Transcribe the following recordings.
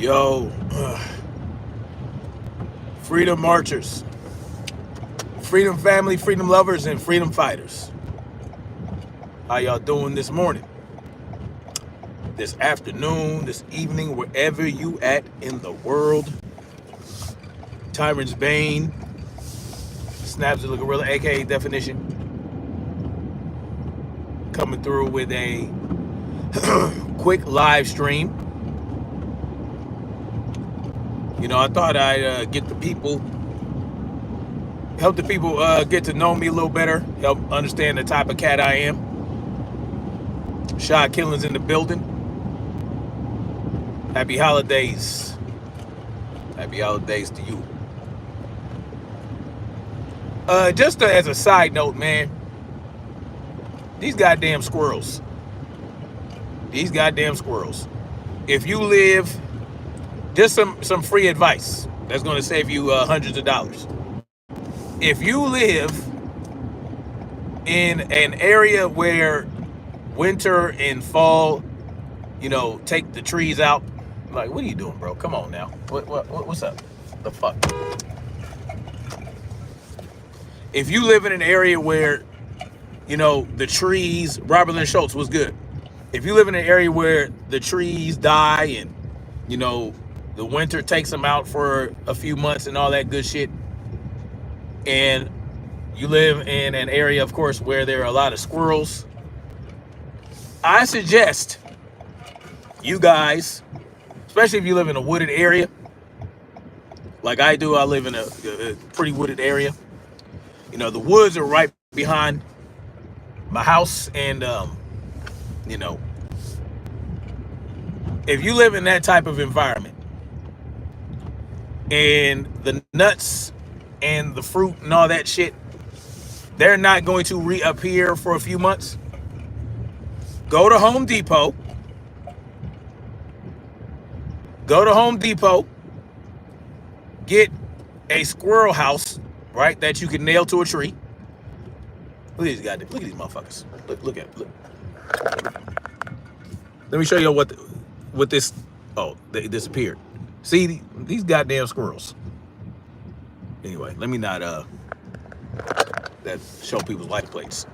Yo, freedom marchers, freedom family, freedom lovers, and freedom fighters. How y'all doing this morning, this afternoon, this evening, wherever you at in the world? Tyrant's Bane, Snaps of the Gorilla, aka Definition, coming through with a quick live stream. You know, I thought I'd get the people, help the people get to know me a little better, help understand the type of cat I am. Shot Killings in the building. Happy holidays. Happy holidays to you. Just as a side note, man, these goddamn squirrels. These goddamn squirrels. If you live, just some free advice that's going to save you hundreds of dollars. If you live in an area where winter and fall, you know, take the trees out, like, what are you doing, bro? Come on now. What's up? The fuck? If you live in an area where, you know, the trees, Robert Lynn Schultz was good. If you live in an area where the trees die and, you know, the winter takes them out for a few months and all that good shit, and you live in an area, of course, where there are a lot of squirrels, I suggest you guys, especially if you live in a wooded area, like I do. I live in a pretty wooded area. You know, the woods are right behind my house, and you know, if you live in that type of environment and the nuts and the fruit and all that shit, they're not going to reappear for a few months, go to Home Depot. Go to Home Depot, get a squirrel house, right, that you can nail to a tree. Look at these guys. Look at these motherfuckers. Look at it. Look. Let me show you what this. Oh, they disappeared. See these goddamn squirrels. Anyway, let me not that show people's life plates.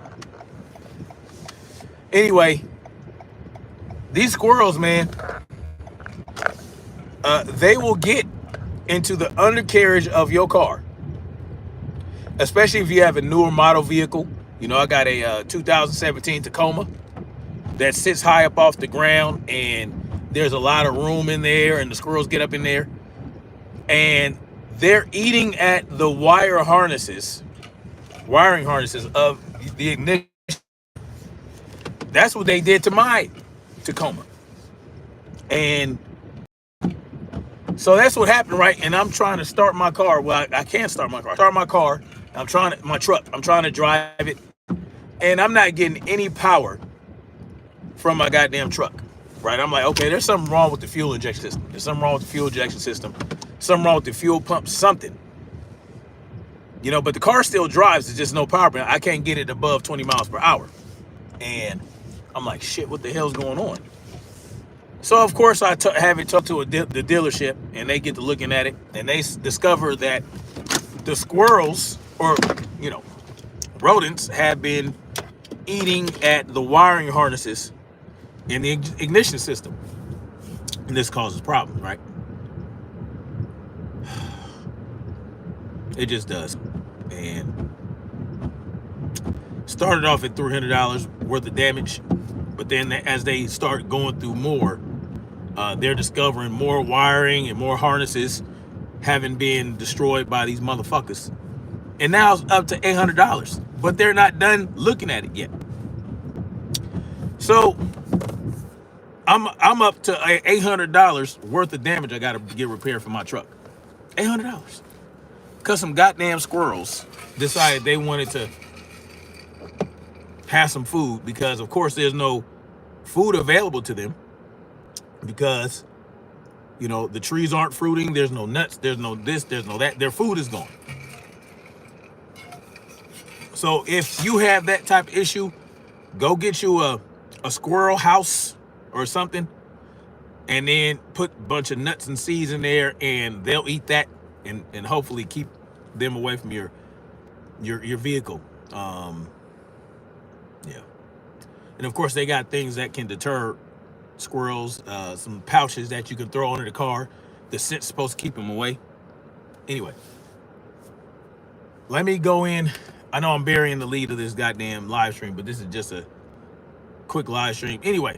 Anyway, these squirrels, man, they will get into the undercarriage of your car, especially if you have a newer model vehicle. You know, I got a 2017 Tacoma that sits high up off the ground, and there's a lot of room in there, and the squirrels get up in there, and they're eating at the wiring harnesses of the ignition. That's what they did to my Tacoma. And so that's what happened, right? And I'm trying to start my car. Well, I can't start my car. Start my car. I'm trying to drive it, and I'm not getting any power from my goddamn truck, right? I'm like, okay, there's something wrong with the fuel injection system. There's something wrong with the fuel injection system. Something wrong with the fuel pump. Something, you know. But the car still drives. There's just no power. But I can't get it above 20 miles per hour. And I'm like, shit, what the hell's going on? So, of course, I have it talked to the dealership, and they get to looking at it, and they discover that the squirrels, or, you know, rodents, have been eating at the wiring harnesses in the ignition system. And this causes problems, right? It just does. And started off at $300 worth of damage, but then as they start going through more, they're discovering more wiring and more harnesses having been destroyed by these motherfuckers. And now it's up to $800, but they're not done looking at it yet. So I'm up to $800 worth of damage I got to get repaired for my truck. $800. Because some goddamn squirrels decided they wanted to have some food, because of course there's no food available to them, because, you know, the trees aren't fruiting, there's no nuts, there's no this, there's no that, their food is gone. So if you have that type of issue, go get you a squirrel house or something, and then put a bunch of nuts and seeds in there, and they'll eat that, and hopefully keep them away from your vehicle. Yeah, and of course they got things that can deter squirrels. Some pouches that you can throw under the car. The scent's supposed to keep them away. Anyway, let me go in. I know I'm burying the lead of this goddamn live stream, but this is just a quick live stream. Anyway,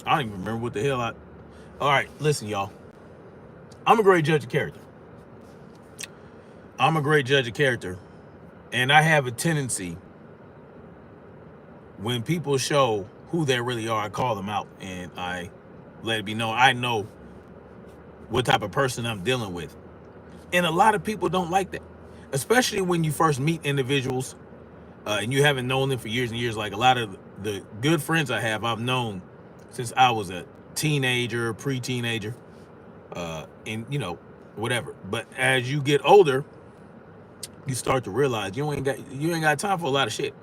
I don't even remember what the hell all right, listen, y'all. I'm a great judge of character. I'm a great judge of character. And I have a tendency, when people show who they really are, I call them out and I let it be known. I know what type of person I'm dealing with. And a lot of people don't like that, especially when you first meet individuals and you haven't known them for years and years. Like a lot of the good friends I have, I've known since I was a teenager, pre-teenager, and you know, whatever. But as you get older, you start to realize you ain't got time for a lot of shit.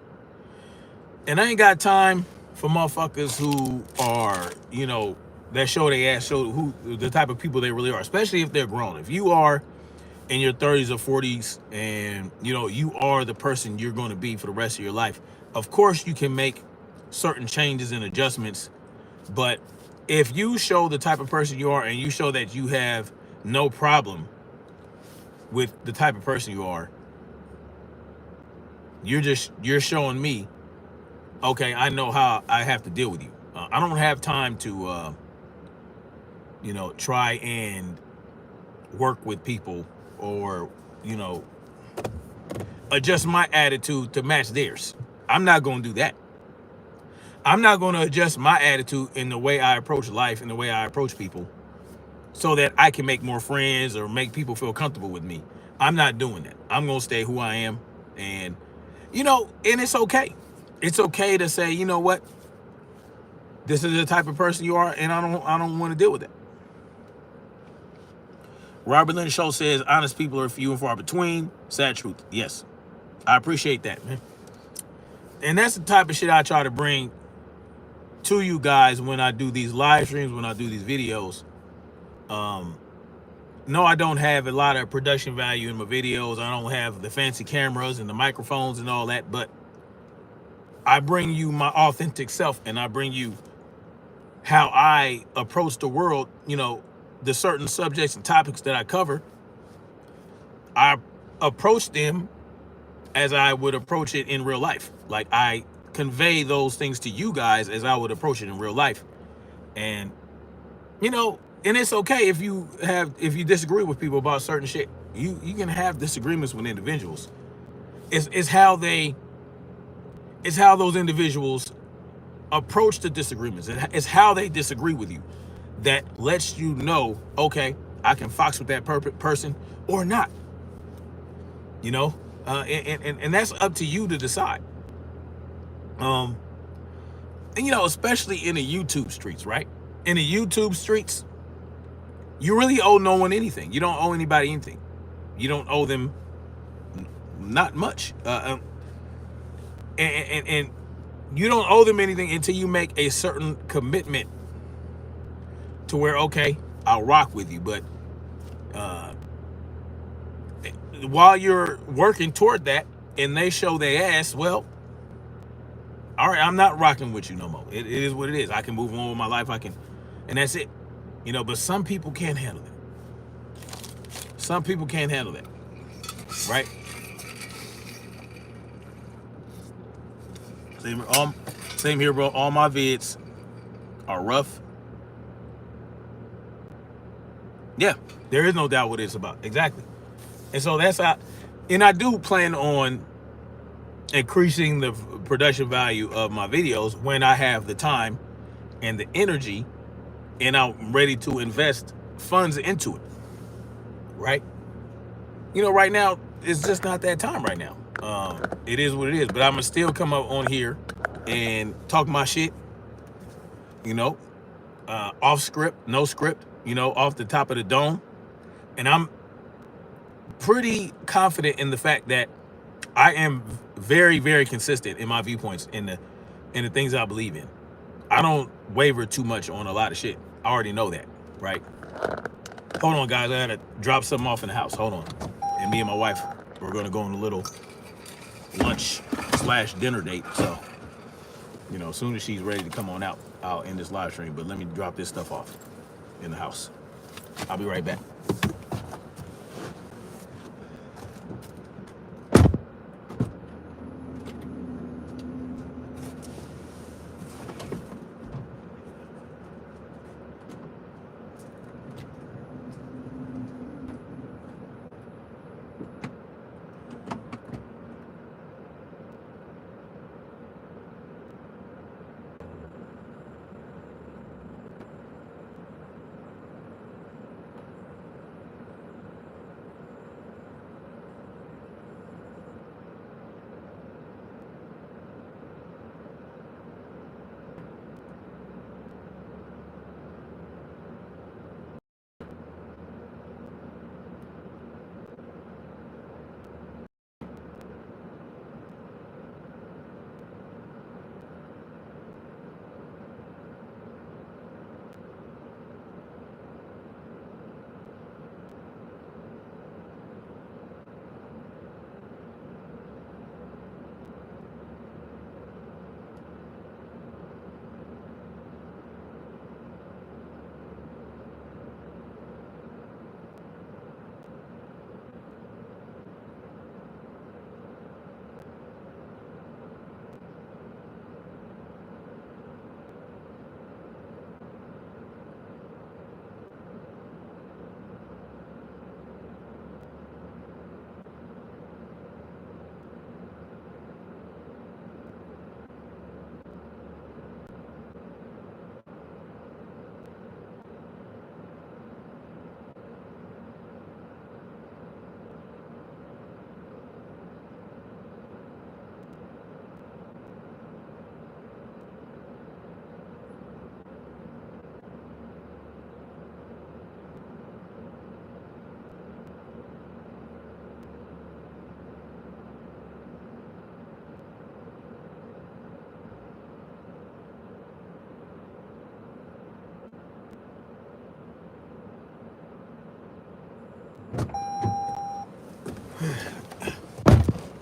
And I ain't got time for motherfuckers who are, you know, that show they ass, show who the type of people they really are, especially if they're grown. If you are in your 30s or 40s and you know you are the person you're going to be for the rest of your life, of course you can make certain changes and adjustments. But if you show the type of person you are and you show that you have no problem with the type of person you are, you're showing me, okay, I know how I have to deal with you. I don't have time to you know, try and work with people or, you know, adjust my attitude to match theirs. I'm not going to do that. I'm not going to adjust my attitude in the way I approach life and the way I approach people so that I can make more friends or make people feel comfortable with me. I'm not doing that. I'm going to stay who I am. And, you know, and it's okay. It's okay to say, you know what? This is the type of person you are, and I don't want to deal with that. Robert Lynn Show says, honest people are few and far between. Sad truth. Yes. I appreciate that, man. And that's the type of shit I try to bring to you guys when I do these live streams, when I do these videos. No, I don't have a lot of production value in my videos. I don't have the fancy cameras and the microphones and all that, but I bring you my authentic self, and I bring you how I approach the world, you know, the certain subjects and topics that I cover. I approach them as I would approach it in real life. Like I convey those things to you guys as I would approach it in real life. And, you know, and it's okay if you disagree with people about certain shit. You can have disagreements with individuals. It's how those individuals approach the disagreements. It's how they disagree with you that lets you know, okay, I can fox with that person or not. You know, and that's up to you to decide. And you know, especially in the YouTube streets, right? In the YouTube streets, you really owe no one anything. You don't owe anybody anything. You don't owe them not much. And you don't owe them anything until you make a certain commitment to where, okay, I'll rock with you. But while you're working toward that and they show their ass, well, all right, I'm not rocking with you no more. It is what it is. I can move on with my life. And that's it. You know, but some people can't handle it. Some people can't handle that. Right? Same here, bro. All my vids are rough. Yeah, there is no doubt what it's about. Exactly. And so that's how, and I do plan on increasing the production value of my videos when I have the time and the energy and I'm ready to invest funds into it. Right? You know, right now, it's just not that time right now. It is what it is. But I'm going to still come up on here and talk my shit, you know, off script, no script, you know, off the top of the dome. And I'm pretty confident in the fact that I am very, very consistent in my viewpoints in the things I believe in. I don't waver too much on a lot of shit. I already know that, right? Hold on, guys. I gotta drop something off in the house. Hold on. And me and my wife, we're gonna go on a little lunch/dinner date. So, you know, as soon as she's ready to come on out, I'll end this live stream. But let me drop this stuff off in the house. I'll be right back.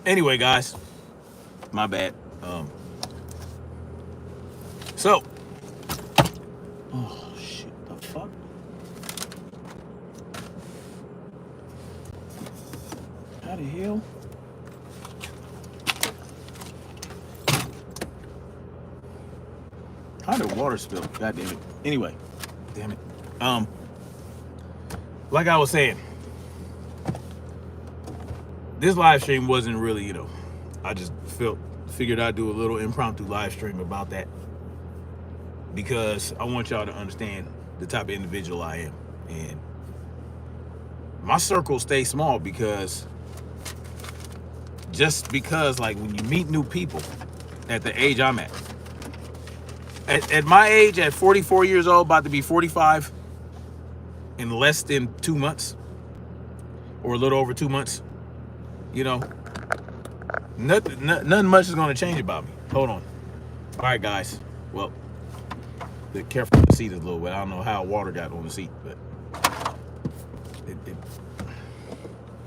Anyway, guys, my bad. So, oh shit, the fuck? How the hell? How did water spill? God damn it. Anyway, damn it. Like I was saying, this live stream wasn't really, you know, I just figured I'd do a little impromptu live stream about that because I want y'all to understand the type of individual I am. And my circle stays small because like when you meet new people at the age I'm at my age, at 44 years old, about to be 45 in less than 2 months or a little over 2 months, you know, nothing much is going to change about me. Hold on. All right, guys. Well, be careful with the seat a little bit. I don't know how water got on the seat, but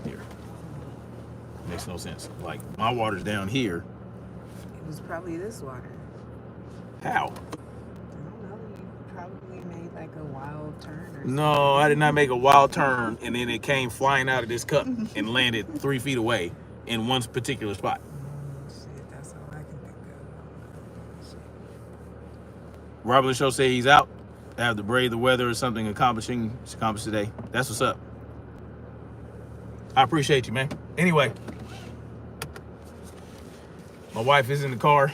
here makes no sense. Like my water's down here. It was probably this water. How? I don't know. You probably made like a wild turn or something. No, I did not make a wild turn, and then it came flying out of this cup and landed 3 feet away in one particular spot. Shit, that's all I can think of. Shit. Robert Show say he's out. Have to brave the weather or something accomplished today. That's what's up. I appreciate you, man. Anyway, my wife is in the car.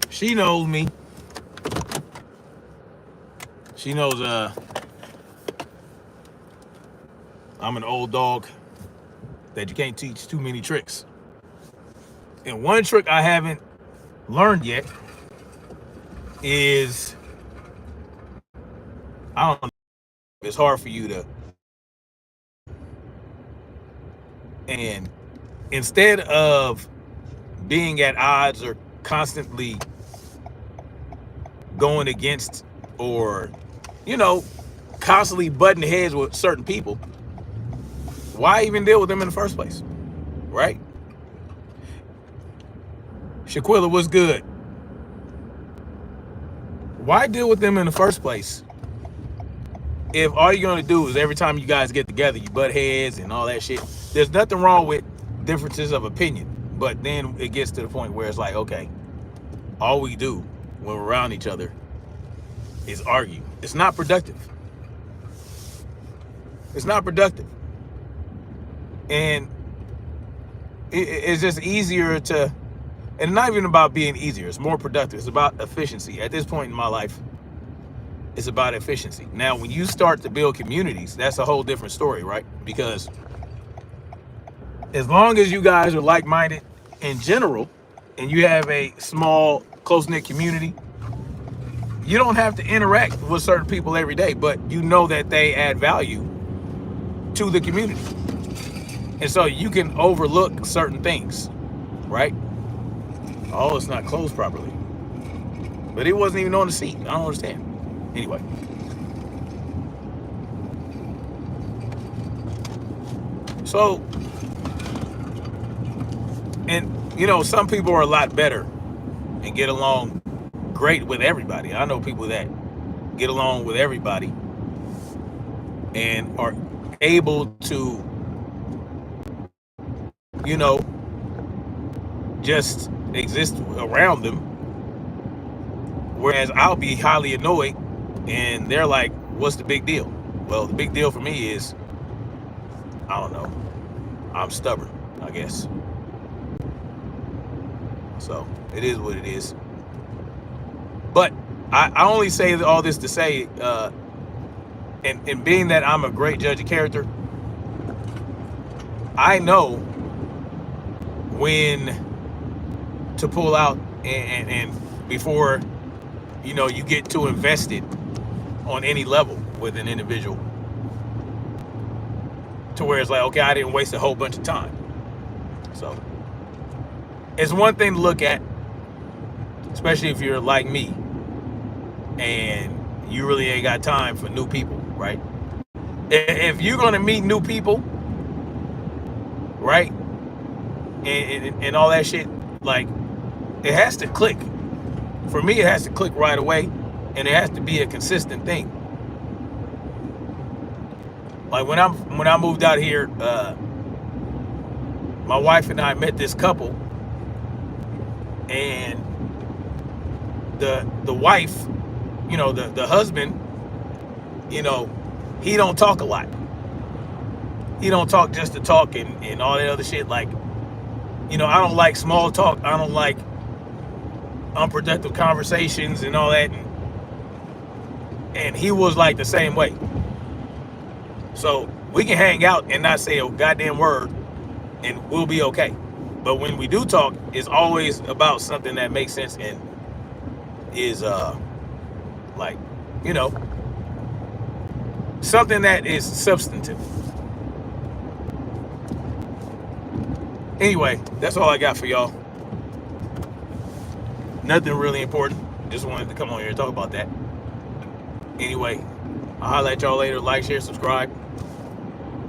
She knows me. She knows I'm an old dog that you can't teach too many tricks. And one trick I haven't learned yet is, I don't know, it's hard for you to, and instead of being at odds or constantly going against or, you know, constantly butting heads with certain people, why even deal with them in the first place, right? Shaquilla, what's good? Why deal with them in the first place if all you're going to do is every time you guys get together, you butt heads and all that shit? There's nothing wrong with differences of opinion, but then it gets to the point where it's like, okay, all we do when we're around each other is argue. It's not productive. It's not productive. And it's just easier to, and not even about being easier, it's more productive. It's about efficiency. At this point in my life, it's about efficiency. Now, when you start to build communities, that's a whole different story, right? Because as long as you guys are like-minded in general, and you have a small, close-knit community, you don't have to interact with certain people every day, but you know that they add value to the community. And so you can overlook certain things, right? Oh, it's not closed properly. But it wasn't even on the seat. I don't understand. Anyway. So, and you know, some people are a lot better and get along great with everybody. I know people that get along with everybody and are able to, you know, just exist around them. Whereas I'll be highly annoyed and they're like, what's the big deal? Well, the big deal for me is, I don't know, I'm stubborn, I guess. So it is what it is. But I only say all this to say, and being that I'm a great judge of character, I know when to pull out and before, you know, you get too invested on any level with an individual to where it's like, okay, I didn't waste a whole bunch of time. So it's one thing to look at, especially if you're like me and you really ain't got time for new people, right? If you're going to meet new people, right, and all that shit, like, it has to click. For me, it has to click right away, and it has to be a consistent thing. Like when I moved out here, my wife and I met this couple, and the wife, you know, the husband, you know, he don't talk a lot. He don't talk just to talk and all that other shit. Like, you know, I don't like small talk. I don't like unproductive conversations and all that. And he was like the same way. So we can hang out and not say a goddamn word and we'll be okay. But when we do talk, it's always about something that makes sense and is like, you know, something that is substantive. Anyway, that's all I got for y'all. Nothing really important. Just wanted to come on here and talk about that. Anyway, I'll holler at y'all later. Like, share, subscribe.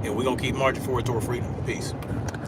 And we're going to keep marching forward toward freedom. Peace.